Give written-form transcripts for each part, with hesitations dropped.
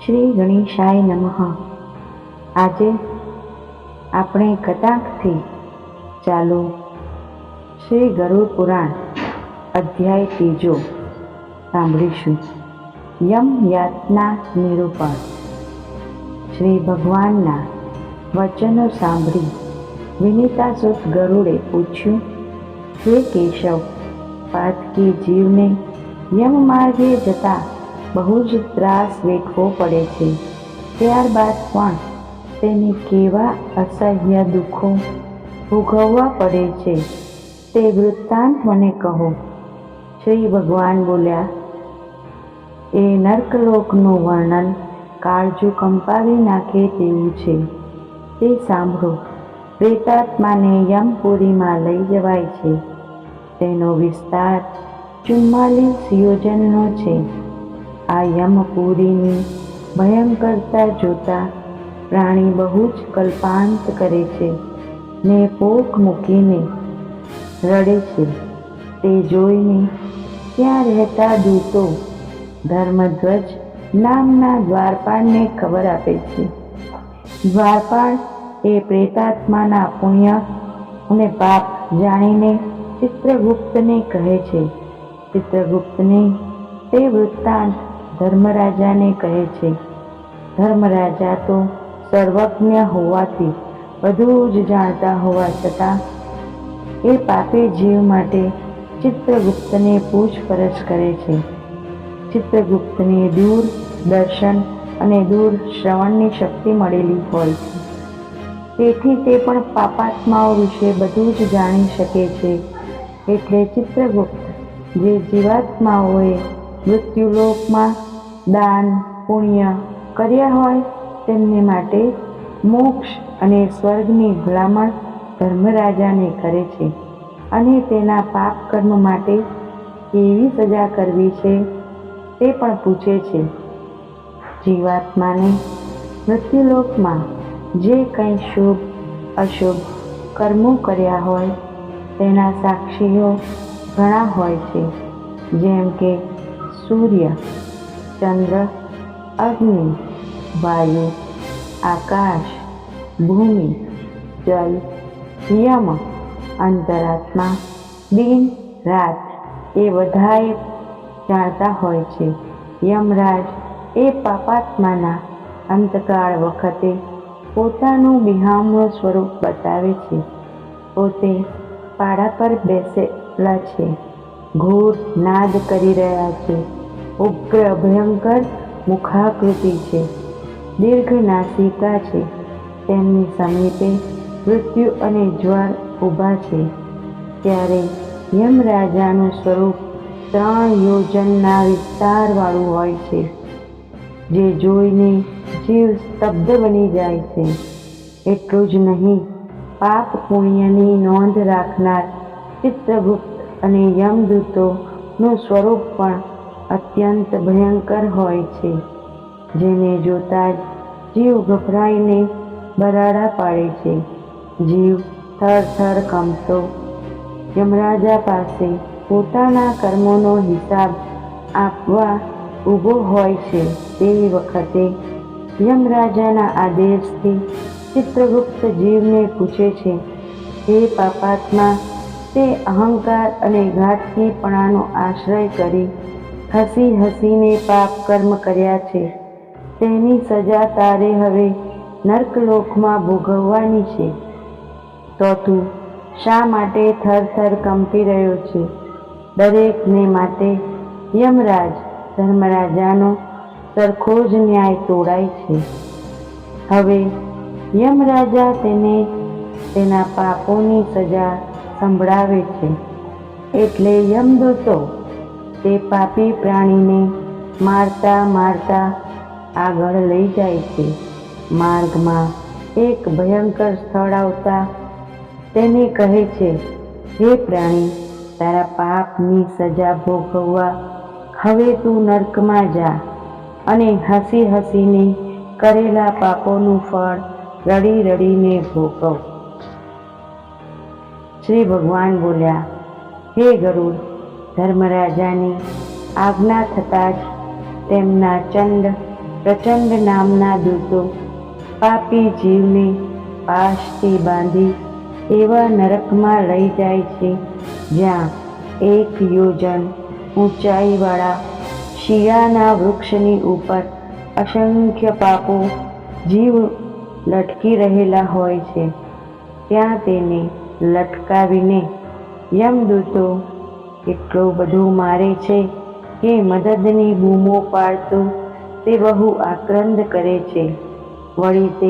શ્રી ગણેશાય નમઃ. આજે આપણે કથાથી ચાલુ શ્રી ગરુડ પુરાણ અધ્યાય 3 સાંભળીશું. યમ યાતના નિરૂપણ. શ્રી ભગવાનના વચનો સાંભળી વિનીતાસુત ગરુડે પૂછ્યું, હે કેશવ, પાતકી જીવને યમ માર્ગે જતા બહુ જ ત્રાસ વેઠવો પડે છે. ત્યારબાદ પણ તેને કેવા અસહ્ય દુઃખો ભોગવવા પડે છે તે વૃત્તાંત મને કહો. શ્રી ભગવાન બોલ્યા, એ નર્કલોકનું વર્ણન કાળજુ કંપાવી નાખે તેવું છે. તે સાંભળો. પ્રેતાત્માને યમપુરીમાં લઈ જવાય છે. તેનો વિસ્તાર 44 યોજનનો છે. આ યમપુરીની ભયંકરતા જોતા પ્રાણી બહુ જ કલ્પાંત કરે છે ને પોક મૂકીને રડે છે. તે જોઈને ત્યાં રહેતા દૂતો ધર્મધ્વજ નામના દ્વારપાળને ખબર આપે છે. દ્વારપાળ એ પ્રેતાત્માના પુણ્ય અને પાપ જાણીને ચિત્રગુપ્તને કહે છે. ચિત્રગુપ્તને તે વૃત્તાંત ધર્મરાજાને કહે છે. ધર્મરાજા તો સર્વજ્ઞ હોવાથી બધું જ જાણતા હોવા છતાં એ પાપી જીવ માટે ચિત્રગુપ્તને પૂછપરછ કરે છે. ચિત્રગુપ્તને દૂર દર્શન અને દૂર શ્રવણની શક્તિ મળેલી હોય છે. તેથી તે પણ પાપાત્માઓ વિશે બધું જ જાણી શકે છે. એટલે ચિત્રગુપ્ત જે જીવાત્માઓએ મૃત્યુલોકમાં દાન પુણ્ય કર્યા હોય તેમને માટે મોક્ષ અને સ્વર્ગની ભલામણ ધર્મરાજાને કરે છે અને તેના પાપ કર્મ માટે કેવી સજા કરવી છે તે પણ પૂછે છે. જીવાત્માને મૃત્યુલોકમાં જે કંઈ શુભ અશુભ કર્મો કર્યા હોય તેના સાક્ષીઓ ઘણા હોય છે, જેમ કે સૂર્ય, ચંદ્ર, અગ્નિ, વાયુ, આકાશ, ભૂમિ, જલ, યમ, અંતરાત્મા, દિન રાત એ બધાએ જાણતા હોય છે. યમરાજ એ પાપાત્માના અંતકાળ વખતે પોતાનું બિહામણું સ્વરૂપ બતાવે છે. પોતે પાડા પર બેસેલા છે, ઘોર નાદ કરી રહ્યા છે, ઉગ્ર ભયંકર મુખાકૃતિ છે, દીર્ઘ નાસિકા છે. તેમની સમીપે મૃત્યુ અને જ્વર ઊભા છે. ત્યારે યમરાજાનું સ્વરૂપ 3 યોજનના વિસ્તારવાળું હોય છે, જે જોઈને જીવ સ્તબ્ધ બની જાય છે. એટલું જ નહીં, પાપ પુણ્યની નોંધ રાખનાર ચિત્રગુપ્ત અને યમદૂતોનું સ્વરૂપ પણ અત્યંત ભયંકર હોય છે, જેને જોતા જ જીવ ગભરાઈને બરાડા પાડે છે. જીવ થરથર કંપતો યમરાજા પાસે પોતાના કર્મોનો હિસાબ આપવા ઊભો હોય છે. તે વખતે યમરાજાના આદેશથી ચિત્રગુપ્ત જીવને પૂછે છે, હે પાપાત્મા, તે અહંકાર અને ઘાતકીપણાનો આશ્રય કરી હસી હસીને પાપ કર્મ કર્યા છે. તેની સજા તારે હવે નર્કલોકમાં ભોગવવાની છે. તો તું શા માટે થરથર કંપી રહ્યો છે? દરેકને માટે યમરાજ ધર્મરાજાનો સરખો જ ન્યાય તોડાય છે. હવે યમરાજા તેને તેના પાપોની સજા સંભળાવે છે. એટલે યમદૂતો તે પાપી પ્રાણીને મારતા મારતા આગળ લઈ જાય છે. માર્ગમાં એક ભયંકર સ્થળ આવતા તેને કહે છે, હે પ્રાણી, તારા પાપની સજા ભોગવવા હવે તું નર્કમાં જા અને હસી હસીને કરેલા પાપોનું ફળ રડી રડીને ભોગવ. શ્રી ભગવાન બોલ્યા, હે ગરુડ, ધર્મરાજાની આજ્ઞા થતાં જ તેમના ચંડ પ્રચંડ નામના દૂતો પાપી જીવને પાશથી બાંધી એવા નરકમાં લઈ જાય છે, જ્યાં 1 યોજન ઊંચાઈવાળા શિયાના વૃક્ષની ઉપર અસંખ્ય પાપો જીવ લટકી રહેલા હોય છે. ત્યાં તેને લટકાવીને યમદૂતો એટલું બધું મારે છે કે મદદની બૂમો પાડતો તે બહુ આક્રંદ કરે છે. વળી તે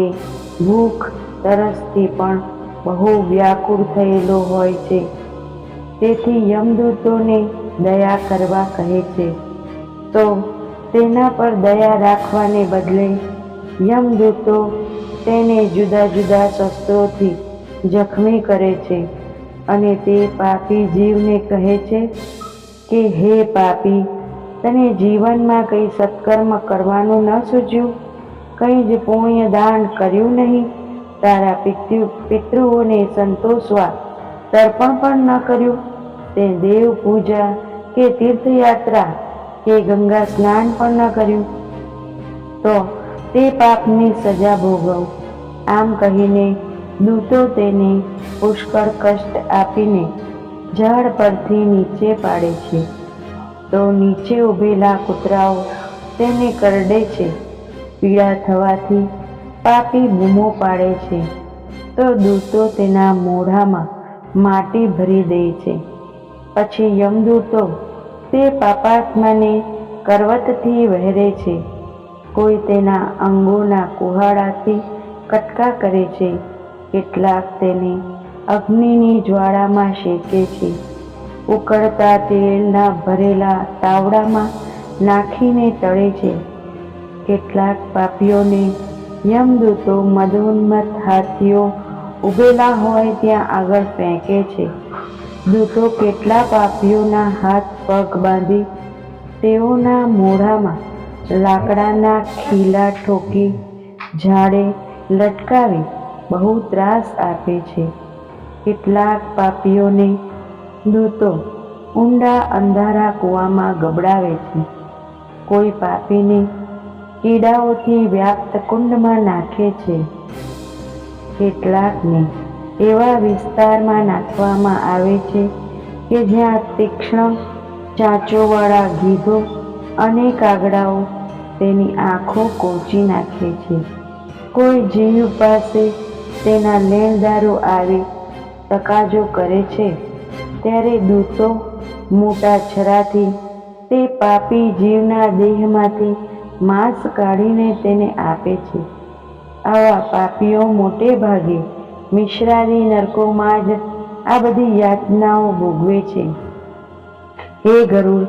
ભૂખ તરસથી પણ બહુ વ્યાકુળ થયેલો હોય છે. તેથી યમદૂતોને દયા કરવા કહે છે, તો તેના પર દયા રાખવાને બદલે યમદૂતો તેને જુદા જુદા શસ્ત્રોથી જખમી કરે છે અને તે પાપી જીવને કહે છે કે હે પાપી, તને જીવનમાં કંઈ સત્કર્મ કરવાનું ન સૂઝ્યું? કંઈ જ પુણ્ય દાન કર્યું નહીં? તારા પિતૃઓને સંતોષવા તર્પણ પણ ન કર્યું? તે દેવ પૂજા કે તીર્થયાત્રા કે ગંગા સ્નાન પણ ન કર્યું? તો તે પાપની સજા ભોગવ. આમ કહીને દૂતો તેને પુષ્કળ કષ્ટ આપીને ઝાડ પરથી નીચે પાડે છે. તો નીચે ઊભેલા કૂતરાઓ તેને કરડે છે. પીડા થવાથી પાપી બૂમો પાડે છે, તો દૂતો તેના મોઢામાં માટી ભરી દે છે. પછી યમદૂતો તે પાપાત્માને કરવતથી વહેરે છે. કોઈ તેના અંગોના કુહાડાથી કટકા કરે છે, કેટલાક તેને અગ્નિની જ્વાળામાં શેકે છે. ઉકળતા તેલના ભરેલા તાવડામાં નાખીને તળે છે. કેટલાક પાપીઓને યમદૂતો મદોન્મત્ત હાથીઓ ઊભેલા હોય ત્યાં આગળ ફેંકે છે. દૂતો કેટલા પાપીઓના હાથ પગ બાંધી તેઓના મોઢામાં લાકડાના ખીલા ઠોકી ઝાડે લટકાવી બહુ ત્રાસ આપે છે. કેટલાક પાપીઓને દૂતો ઊંડા અંધારા કૂવામાં ગબડાવે છે. કોઈ પાપીને કીડાઓથી વ્યાપ્ત કુંડમાં નાખે છે. કેટલાકને એવા વિસ્તારમાં નાખવામાં આવે છે કે જ્યાં તીક્ષ્ણ ચાંચોવાળા ગીધો અને કાગડાઓ તેની આંખો કોચી નાખે છે. કોઈ જીવ પાસે તેના લેણદારો આવી તકાજો કરે છે, ત્યારે દૂતો મોટા છરાથી તે પાપી જીવના દેહમાંથી માંસ કાઢીને તેને આપે છે. આવા પાપીઓ મોટે ભાગે મિશ્રાદી નરકોમાં જ આ બધી યાતનાઓ ભોગવે છે. હે ગરુડ,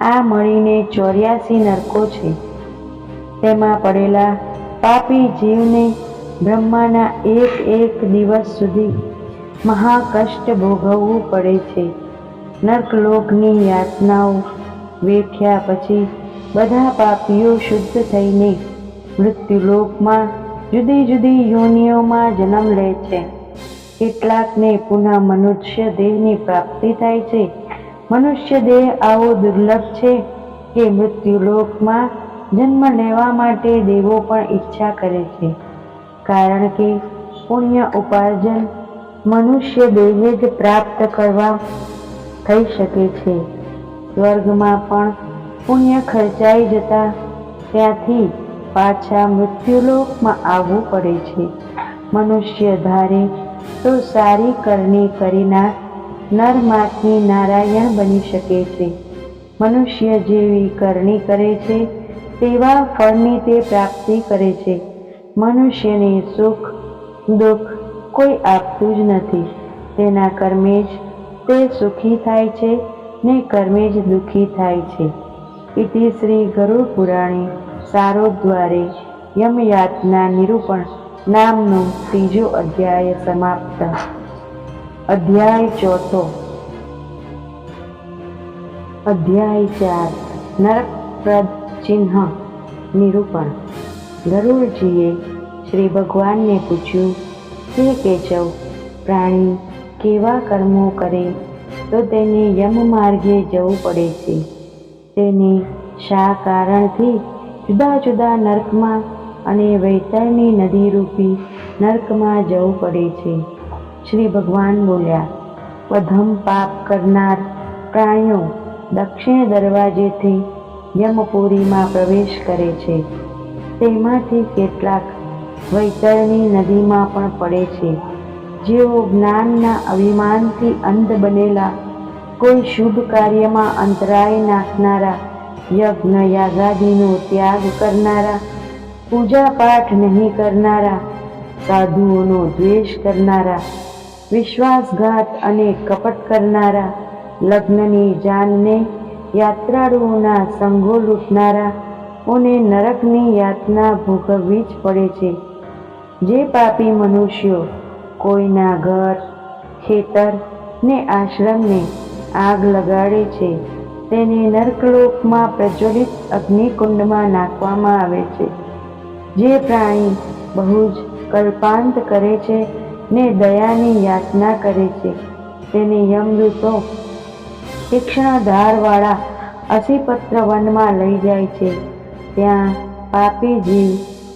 આ મળીને 84 નરકો છે. તેમાં પડેલા પાપી જીવને બ્રહ્માના એક દિવસ સુધી મહાકષ્ટ ભોગવવું પડે છે. નર્કલોકની યાતનાઓ વેઠ્યા પછી બધા પાપીઓ શુદ્ધ થઈને મૃત્યુલોકમાં જુદી જુદી યોનિઓમાં જન્મ લે છે. કેટલાકને પુનઃ મનુષ્ય દેહની પ્રાપ્તિ થાય છે. મનુષ્ય દેહ આવો દુર્લભ છે કે મૃત્યુલોકમાં જન્મ લેવા માટે દેવો પણ ઈચ્છા કરે છે, કારણ કે પુણ્ય ઉપાર્જન મનુષ્ય દેહ જ પ્રાપ્ત કરવા થઈ શકે છે. સ્વર્ગમાં પણ પુણ્ય ખર્ચાઈ જતા ત્યાંથી પાછા મૃત્યુલોકમાં આવવું પડે છે. મનુષ્ય ધારે તો સારી કરણી કરીનાર નરમાંથી નારાયણ બની શકે છે. મનુષ્ય જેવી કરણી કરે છે તેવા ફળની તે પ્રાપ્તિ કરે છે. મનુષ્યને સુખ દુઃખ કોઈ આપતું જ નથી. તેના કર્મે જ તે સુખી થાય છે ને કર્મે જ દુઃખી થાય છે. ઇતિ શ્રી ગરુડ પુરાણે સારોદ્વારે યમયાતના નિરૂપણ નામનો 3જો અધ્યાય સમાપ્ત. અધ્યાય 4. અધ્યાય 4 નરકપ્રદ ચિહ્ન નિરૂપણ. ગરુડજીએ શ્રી ભગવાનને પૂછ્યું, હે કેશવ, પ્રાણી કેવા કર્મો કરે તો તેને યમ માર્ગે જવું પડે છે? તેને શા કારણથી જુદા જુદા નર્કમાં અને વૈતરણી નદી રૂપી નર્કમાં જવું પડે છે. શ્રી ભગવાન બોલ્યા, વધમ પાપ કરનાર પ્રાણીઓ દક્ષિણ દરવાજેથી યમપુરીમાં પ્રવેશ કરે છે. તેમાંથી કેટલાક વૈતરણી નદીમાં પણ પડે છે. જેઓ જ્ઞાનના અભિમાનથી અંધ બનેલા, કોઈ શુભ કાર્યમાં અંતરાય નાખનારા, યજ્ઞ યાગાદિનો ત્યાગ કરનારા, પૂજા પાઠ નહીં કરનારા, સાધુઓનો દ્વેષ કરનારા, વિશ્વાસઘાત અને કપટ કરનારા, લગ્નની જાનને યાત્રાળુઓના સંગો લૂંટનારાઓને નરકની યાતના ભોગવવી જ પડે છે. જે પાપી મનુષ્યો કોઈના ઘર, ખેતર ને આશ્રમને આગ લગાડે છે, તેને નર્કલોકમાં પ્રજ્વલિત અગ્નિકુંડમાં નાખવામાં આવે છે. જે પ્રાણી બહુ જ કલ્પાંત કરે છે ને દયાની યાચના કરે છે, તેને યમદૂતો તીક્ષ્ણ ધારવાળા અસીપત્ર વનમાં લઈ જાય છે. ત્યાં પાપી જીવ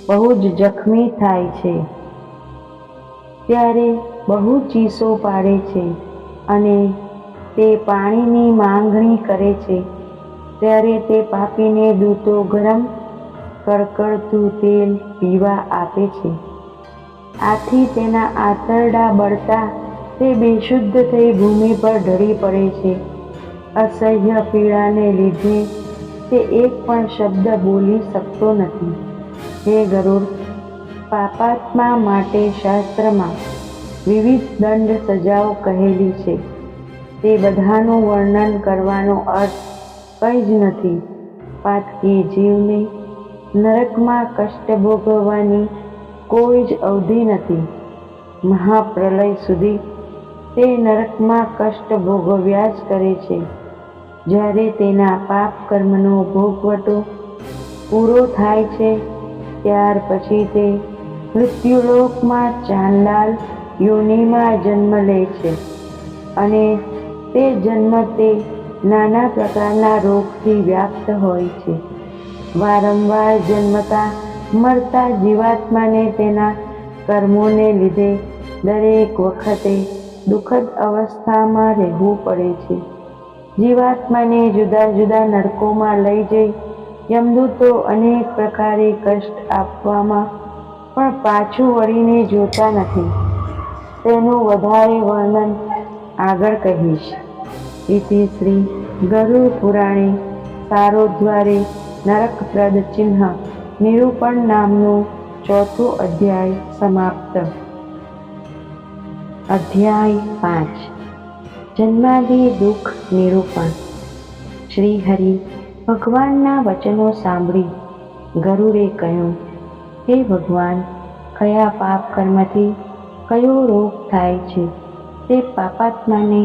બહુ જ જખમી થાય છે. ત્યારે બહુ ચીસો પાડે છે અને તે પાણીની માંગણી કરે છે. ત્યારે તે પાપીને દૂતો ગરમ કડકડતું તેલ પીવા આપે છે. આથી તેના આંતરડા બળતા તે બેશુદ્ધ થઈ ભૂમિ પર ઢળી પડે છે. અસહ્ય પીડાને લીધે તે એક પણ શબ્દ બોલી શકતો નથી. હે ગરુડ, પાપાત્મા માટે શાસ્ત્રમાં વિવિધ દંડ સજાઓ કહેલી છે. તે બધાનું વર્ણન કરવાનો અર્થ કંઈ જ નથી. પાતકી જીવને નરકમાં કષ્ટ ભોગવવાની કોઈ જ અવધિ નથી. મહાપ્રલય સુધી તે નરકમાં કષ્ટ ભોગવ્યા જ કરે છે. જ્યારે તેના પાપ કર્મનો ભોગવટો પૂરો થાય છે, ત્યાર પછી તે મૃત્યુલોકમાં ચાંડાલ યોનિમાં જન્મ લે છે અને તે જન્મ તે નાના પ્રકારના રોગથી વ્યાપ્ત હોય છે. વારંવાર જન્મતા મરતા જીવાત્માને તેના કર્મોને લીધે દરેક વખતે દુઃખદ અવસ્થામાં રહેવું પડે છે. જીવાત્માને જુદા જુદા નરકોમાં લઈ જઈ યમદૂતો અનેક પ્રકારે કષ્ટ આપવામાં પણ પાછું વળીને જોતા નથી. તેનું વધારે વર્ણન આગળ કહીશ. ઇતિ શ્રી ગરુડ પુરાણે સારોદ્વારે નરકપ્રદ ચિહ્ન નિરૂપણ નામનું 4થું અધ્યાય સમાપ્ત. અધ્યાય 5 જન્માદિ દુઃખ નિરૂપણ. શ્રી હરિ ભગવાનના વચનો સાંભળી ગરુડે કહ્યું, હે ભગવાન, કયા પાપ કર્મથી કયો રોગ થાય છે, તે પાપાત્માને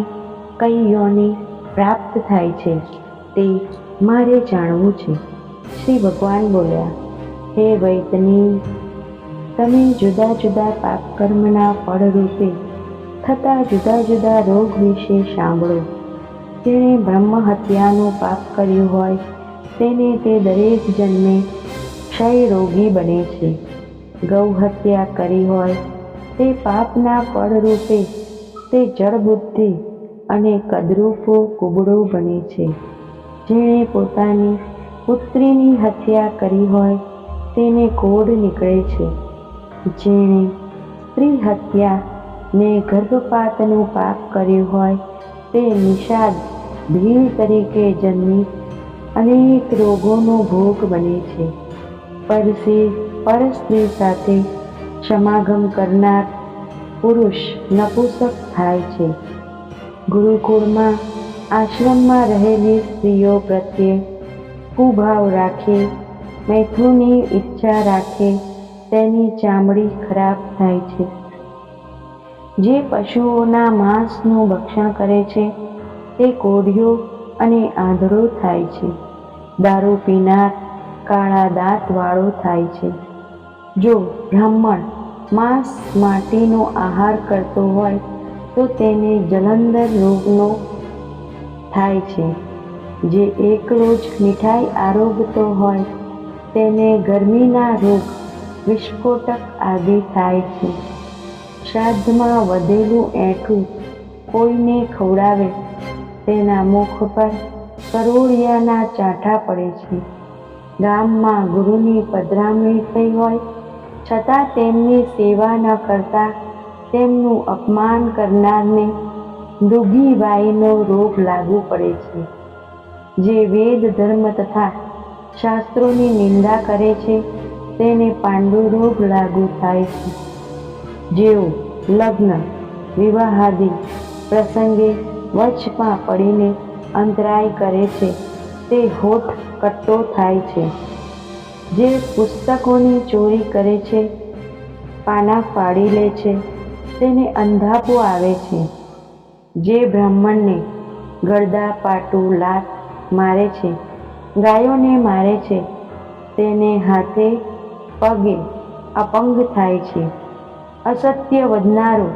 કઈ યોનિ પ્રાપ્ત થાય છે, તે મારે જાણવું છે. શ્રી ભગવાન બોલ્યા, હે વૈતની, તમે જુદા જુદા પાપ કર્મના ફળરૂપે થતા જુદા જુદા રોગ વિશે સાંભળો. જેણે બ્રહ્મ હત્યાનું પાપ કર્યું હોય તેને તે દરેક જન્મે ક્ષય રોગી બને છે. ગૌ હત્યા કરી હોય તે પાપના ફળરૂપે તે જળબુદ્ધિ અને કદરૂપો કુબડો બને છે. જેણે પોતાની પુત્રીની હત્યા કરી હોય તેને કોઢ નીકળે છે. જેણે સ્ત્રી હત્યા ને ગર્ભપાતનું પાપ કર્યું હોય તે નિષાદ ભીલ તરીકે જન્મી અનેક રોગોનો ભોગ બને છે. પરસ્ત્રી સાથે સમાગમ કરનાર પુરુષ નપુંસક થાય છે. ગુરુકુળમાં આશ્રમમાં રહેલી સ્ત્રીઓ પ્રત્યે કુભાવ રાખે, મૈથુનની ઈચ્છા રાખે, તેની ચામડી ખરાબ થાય છે. જે પશુઓના માંસનું ભક્ષણ કરે છે તે કોઢિયો અને આંધળો થાય છે. દારૂ પીનાર કાળા દાંતવાળો થાય છે. જો બ્રાહ્મણ માંસ માટીનો આહાર કરતો હોય તો તેને જલંધર રોગનો થાય છે. જે એકલો જ મીઠાઈ આરોગતો હોય તેને ગરમીના રોગ, વિસ્ફોટક આદિ થાય છે. શ્રાદ્ધમાં વધેલું એઠું કોઈને ખવડાવે તેના મુખ પર કરોળિયાના ચાંઠા પડે છે. ગામમાં ગુરુની પધરામણી થઈ હોય છતાં તેમની સેવા ન કરતા તેમનું અપમાન કરનારને મૃગીવાઈનો રોગ લાગુ પડે છે. જે વેદ ધર્મ તથા શાસ્ત્રોની નિંદા કરે છે તેને પાંડુ રોગ લાગુ થાય છે. જેઓ લગ્ન વિવાહાદિ પ્રસંગે વચમાં પડીને અંતરાય કરે છે તે હોઠ કટ્ટો થાય છે. જે પુસ્તકોની ચોરી કરે છે, પાના ફાડી લે છે તેને અંધાપો આવે છે. જે બ્રાહ્મણને ગળદા પાટું લાત મારે છે, ગાયોને મારે છે તેને હાથે પગે અપંગ થાય છે. અસત્ય વધનારો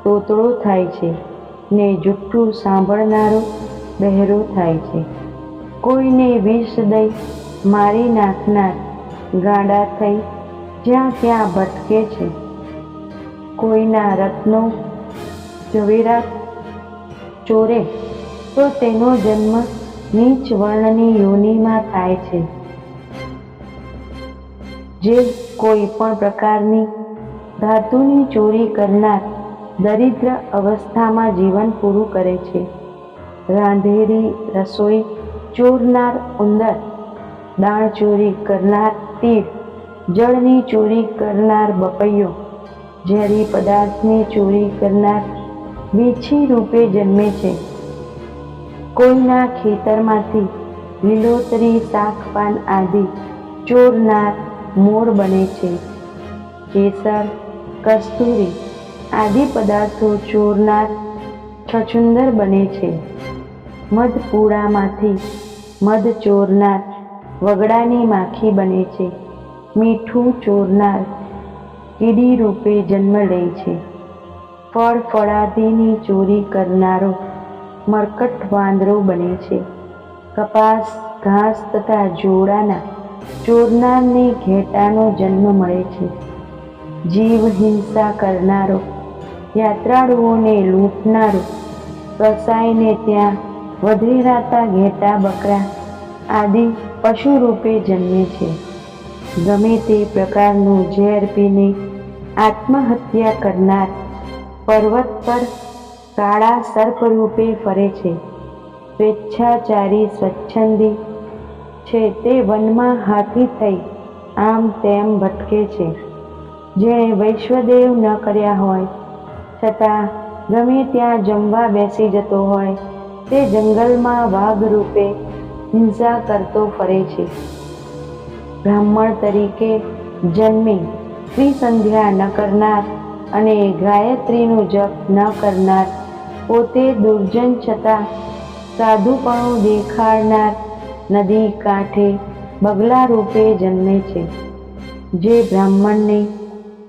તોતડો થાય છે ને જુઠ્ઠું સાંભળનારો બહેરો થાય છે. કોઈને વિષ દઈ મારી નાખનાર ગાંડા થઈ જ્યાં ત્યાં ભટકે છે. કોઈના રત્નો ઝવેરાત ચોરે તો તેનો જન્મ નીચ વર્ણની યોનિમાં થાય છે. જે કોઈ પણ પ્રકારની ધાતુની ચોરી કરનાર દરિદ્ર અવસ્થામાં જીવન પૂરું કરે છે. રાંધેલી રસોઈ ચોરનાર ઉંદર, દાણ ચોરી કરનાર તીડ, જળની ચોરી કરનાર બપૈયો, ઝેરી પદાર્થની ચોરી કરનાર વીછી રૂપે જન્મે છે. કોઈના ખેતરમાંથી લીલોતરી શાકપાન આદિ ચોરનાર મોર બને છે. કેસર, કસ્તુરી આદિ પદાર્થો ચોરનાર છછુંદર બને છે. મધપૂડામાંથી મધ ચોરનાર વગડાની માખી બને છે. મીઠું ચોરનાર કીડી રૂપે જન્મ લે છે. ફળ ફળાદિની ચોરી કરનારો મરકટ વાંદરો બને છે. કપાસ, ઘાસ તથા જોડાના ચોરનારને ઘેટાનો જન્મ મળે છે. જીવ હિંસા કરનારો, યાત્રાળુઓને લૂંટનારો, કસાઈને ત્યાં વધેરાતા ઘેટા બકરા આદિ પશુ રૂપે જન્મે છે. ગમે તે પ્રકારનું ઝેર પીને આત્મહત્યા કરનાર પર્વત પર કાળા સર્પ રૂપે ફરે છે. સ્વેચ્છાચારી સ્વચ્છંદી છે તે વનમાં હાથી થઈ આમ તેમ ભટકે છે. જેણે વૈશ્વદેવ ન કર્યા હોય છતાં ગમે ત્યાં જમવા બેસી જતો હોય તે જંગલમાં વાઘ રૂપે હિંસા કરતો ફરે છે. બ્રાહ્મણ તરીકે જન્મી ત્રિસંધ્યા ન કરનાર અને ગાયત્રીનું જપ ન કરનાર, પોતે દુર્જન છતાં સાધુપણું દેખાડનાર નદી કાંઠે બગલા રૂપે જન્મે છે. જે બ્રાહ્મણને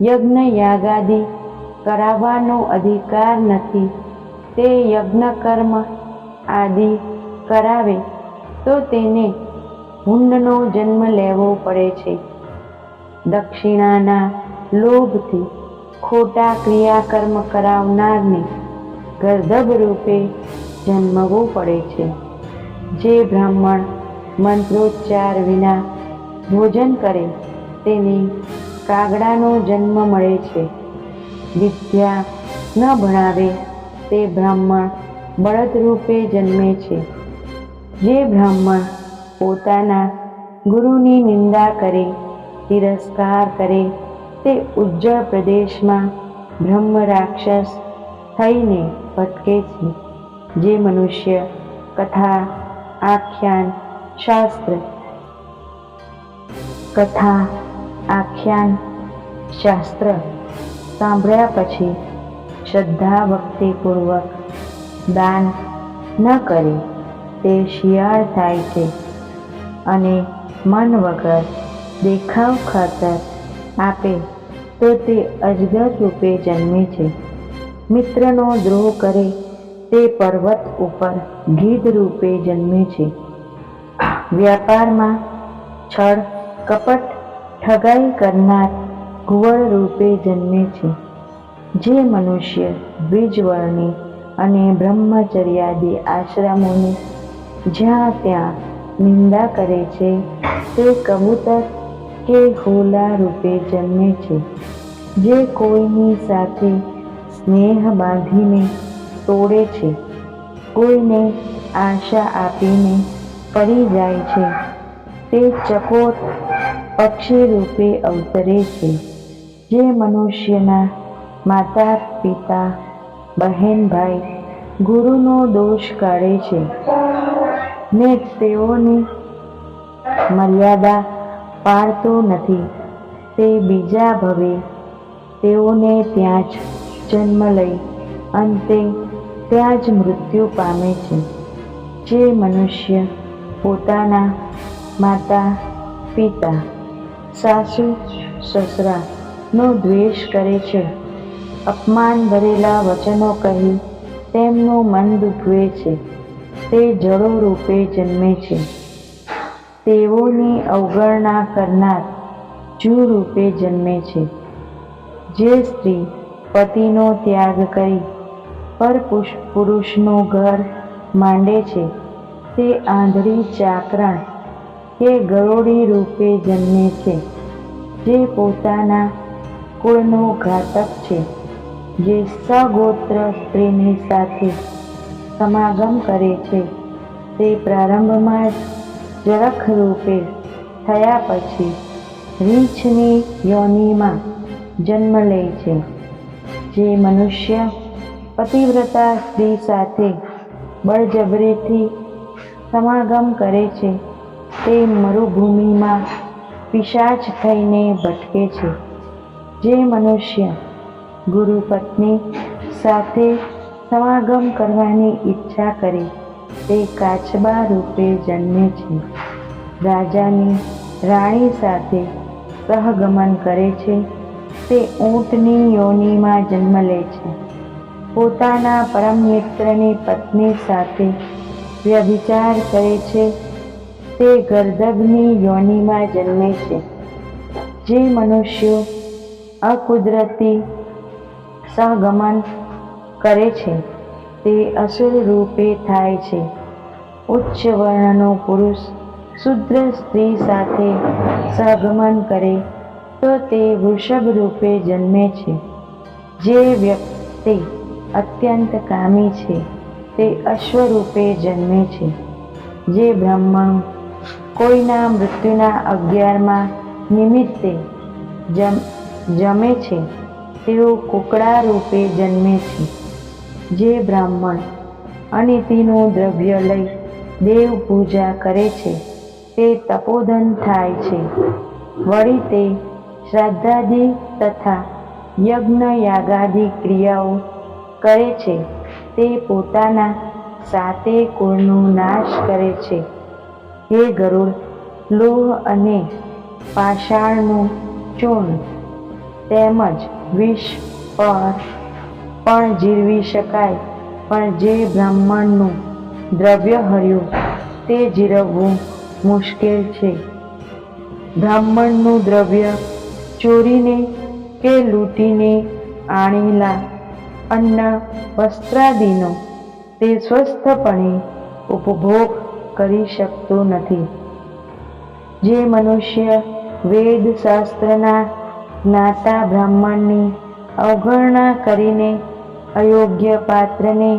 યજ્ઞ યાગાદિ કરાવવાનો અધિકાર નથી તે યજ્ઞ કર્મ આદિ કરાવે તો તેને હુંડનો જન્મ લેવો પડે છે. દક્ષિણાના લોભથી ખોટા ક્રિયાકર્મ કરાવનારને ગર્દભ રૂપે જન્મવું પડે છે. જે બ્રાહ્મણ મંત્રોચ્ચાર વિના ભોજન કરે તેને કાગડાનો જન્મ મળે છે. વિદ્યા ન ભણાવે તે બ્રાહ્મણ બળદ રૂપે જન્મે છે. જે બ્રાહ્મણ પોતાના ગુરુની નિંદા કરે, તિરસ્કાર કરે તે ઉજ્જળ પ્રદેશમાં બ્રહ્મ રાક્ષસ થઈને ભટકે છે. જે મનુષ્ય કથા, આખ્યાન, શાસ્ત્ર સાંભળ્યા પછી શ્રદ્ધા ભક્તિપૂર્વક દાન ન કરે તે શિયાળ થાય છે અને મન વગર દેખાવ ખાતર આપે તો તે અજગર રૂપે જન્મે છે. મિત્રનો દ્રોહ કરે તે પર્વત ઉપર ગીધ રૂપે જન્મે છે. વ્યાપારમાં છળ કપટ ઠગાઈ કરનાર ઘુવડ રૂપે જન્મે છે. જે મનુષ્ય દ્વિજવર્ણી અને બ્રહ્મચર્યાદિ આશ્રમોની જ્યાં ત્યાં નિંદા કરે છે તે કબૂતર કે હોલા રૂપે જન્મે છે. જે કોઈની સાથે સ્નેહ બાંધીને તોડે છે, કોઈને આશા આપીને પડી જાય છે, તે ચકોર પક્ષી રૂપે અવતરે છે. જે મનુષ્યના માતા પિતા બહેન ભાઈ ગુરુનો દોષ કાઢે છે ને તેઓની મર્યાદા પાળતો નથી, તે બીજા ભવે તેઓને ત્યાં જ જન્મ લઈ અંતે ત્યાં જ મૃત્યુ પામે છે. જે મનુષ્ય પોતાના માતા પિતા સાસુ સસરાનો દ્વેષ કરે છે, અપમાન ભરેલા વચનો કહી તેમનું મન દુખવે છે, તે જડો રૂપે જન્મે છે. તેઓની અવગણના કરનાર જૂ રૂપે જન્મે છે. જે સ્ત્રી પતિનો ત્યાગ કરી પર પુરુષનું ઘર માંડે છે, તે આંધળી ચાકરણ કે ગરોળી રૂપે જન્મે છે. જે પોતાના કુળનો ઘાતક છે, જે સગોત્ર સ્ત્રીની સાથે સમાગમ કરે છે, તે પ્રારંભમાં જરખ રૂપે થયા પછી રીંછની યોનિમાં જન્મ લે છે. જે મનુષ્ય પતિવ્રતા સ્ત્રી સાથે બળજબરીથી સમાગમ કરે છે, તે મરુભૂમિમાં પિશાચ થઈને ભટકે છે. જે મનુષ્ય ગુરુ પત્ની સાથે સમાગમ કરવાની ઈચ્છા કરે તે કાચબા રૂપે જન્મે છે. રાજાની રાણી સાથે સહગમન કરે છે, તે ઊંટની યોનિમાં જન્મ લે છે. પોતાના પરમ મિત્રની પત્ની સાથે વ્યભિચાર કરે છે, તે ગર્દભની યોનિમાં જન્મે છે. જે મનુષ્યો અકુદરતી સહગમન કરે છે, તે અસુર રૂપે થાય છે. ઉચ્ચ વર્ણનો પુરુષ શુદ્ર સ્ત્રી સાથે સહગમન કરે તો તે વૃષભ રૂપે જન્મે છે. જે વ્યક્તિ અત્યંત કામી છે, તે અશ્વ રૂપે જન્મે છે. જે બ્રાહ્મણો કોઈના મૃત્યુના 11મા નિમિત્તે જમે છે, તેઓ કુકડા રૂપે જન્મે છે. જે બ્રાહ્મણ અનિતિનું દ્રવ્ય લઈ દેવ પૂજા કરે છે, તે તપોધન થાય છે. વળી તે શ્રાદ્ધાદિ તથા યજ્ઞ યાગાદિ ક્રિયાઓ કરે છે, તે પોતાના 7 કુળનો નાશ કરે છે. હે ગરુડ, લોહ અને પાષાણનું ચૂર્ણ તેમજ વિષ પર પણ જીરવી શકાય, પણ જે બ્રાહ્મણનું દ્રવ્ય હર્યું તે જીરવવું મુશ્કેલ છે. બ્રાહ્મણનું દ્રવ્ય ચોરીને કે લૂંટીને આણેલા અન્ન વસ્ત્રાદિનો તે સ્વસ્થપણે ઉપભોગ કરી શકતો નથી. જે મનુષ્ય વેદ શાસ્ત્રના જ્ઞાતા બ્રાહ્મણની અવગણના કરીને અયોગ્ય પાત્રને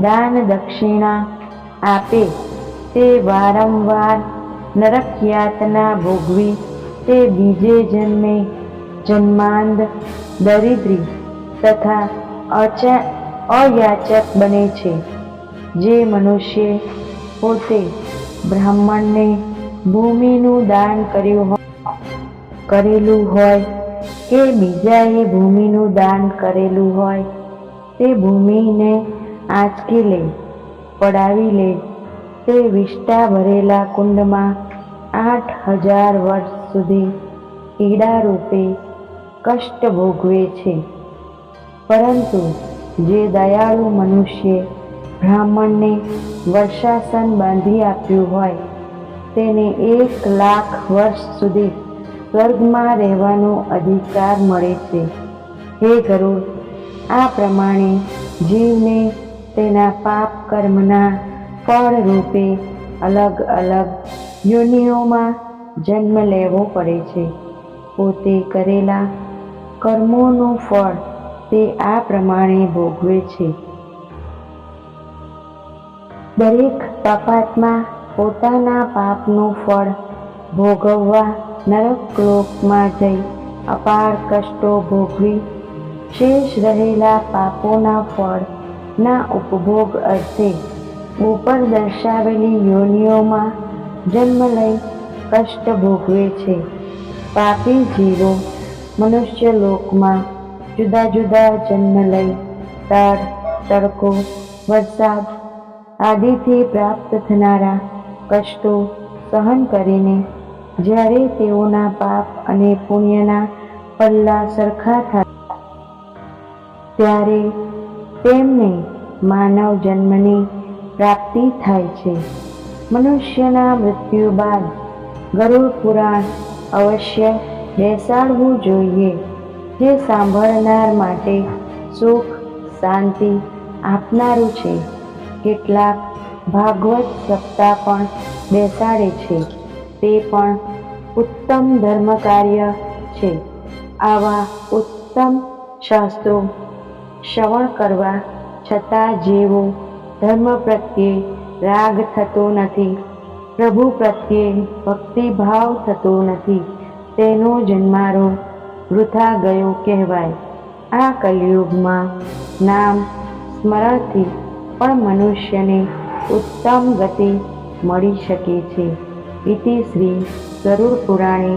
દાન દક્ષિણા આપે, તે વારંવાર નરક યાતના ભોગવી તે બીજે જન્મે જન્માંધ દરિદ્રી તથા અયાચક બને છે. જે મનુષ્ય પોતે બ્રાહ્મણને ભૂમિનું દાન કરેલું હોય કે બીજાએ ભૂમિનું દાન કરેલું હોય, તે ભૂમિને આંચકી લે, પડાવી લે, તે વિષ્ટા ભરેલા કુંડમાં 8000 વર્ષ સુધી કીડા રૂપે કષ્ટ ભોગવે છે. પરંતુ જે દયાળુ મનુષ્ય બ્રાહ્મણને વર્ષાસન બાંધી આપ્યું હોય, તેને 1,00,000 વર્ષ સુધી સ્વર્ગમાં રહેવાનો અધિકાર મળે છે. હે ગરુડ, આ પ્રમાણે જીવને તેના પાપ કર્મના ફળ રૂપે અલગ અલગ યોનિઓમાં જન્મ લેવો પડે છે. પોતે કરેલા કર્મોનું ફળ તે આ પ્રમાણે ભોગવે છે. દરેક પાપાત્મા પોતાના પાપનું ફળ ભોગવવા નરકલોકમાં જઈ અપાર કષ્ટો ભોગવી શેષ રહેલા પાપોના ફળના ઉપભોગ અર્થે ઉપર દર્શાવેલી યોનિઓમાં જન્મ લઈ કષ્ટ ભોગવે છે. પાપી જીવો મનુષ્ય લોકમાં જુદા જુદા જન્મ લઈ તડકો, વરસાદ આદિથી પ્રાપ્ત થનારા કષ્ટો સહન કરીને જ્યારે તેઓના પાપ અને પુણ્યના પલ્લા સરખા થાય ત્યારે તેમને માનવ જન્મની પ્રાપ્તિ થાય છે. મનુષ્યના મૃત્યુ બાદ ગરુડ પુરાણ અવશ્ય બેસાડવું જોઈએ, જે સાંભળનાર માટે સુખ શાંતિ આપનારું છે. કેટલાક ભાગવત સપ્તાહ પણ બેસાડે છે, તે પણ ઉત્તમ ધર્મ કાર્ય છે. આવા ઉત્તમ શાસ્ત્રો શ્રવણ કરવા છતાં જેવો ધર્મ પ્રત્યે રાગ થતો નથી, પ્રભુ પ્રત્યે ભક્તિભાવ થતો નથી, તેનો જન્મારો વૃથા ગયો કહેવાય. આ કલિયુગમાં નામ સ્મરણથી પણ મનુષ્યને ઉત્તમ ગતિ મળી શકે છે. ઇતિ શ્રી ગરુડ પુરાણે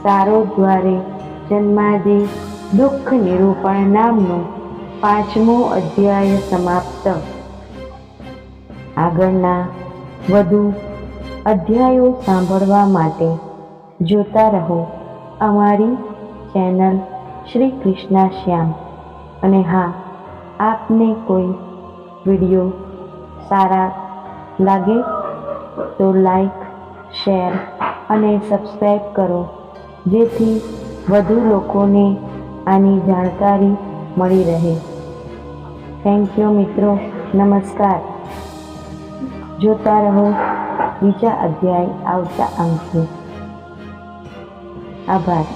સારોદ્ધારે જન્માદિ દુઃખ નિરૂપણ નામનો 5મો અધ્યાય સમાપ્ત. આગળના વધુ અધ્યાયો સાંભળવા માટે જોતા રહો અમારી ચેનલ શ્રી કૃષ્ણાશ્યામ. અને હા, આપને કોઈ વિડીયો સારા લાગે તો લાઈક, શેર અને સબસ્ક્રાઈબ કરો, જેથી વધુ લોકોને આની જાણકારી મળી રહે. થેન્ક યુ મિત્રો. નમસ્કાર. જોતા રહો બીજા અધ્યાય આવતા અંકે. આભાર.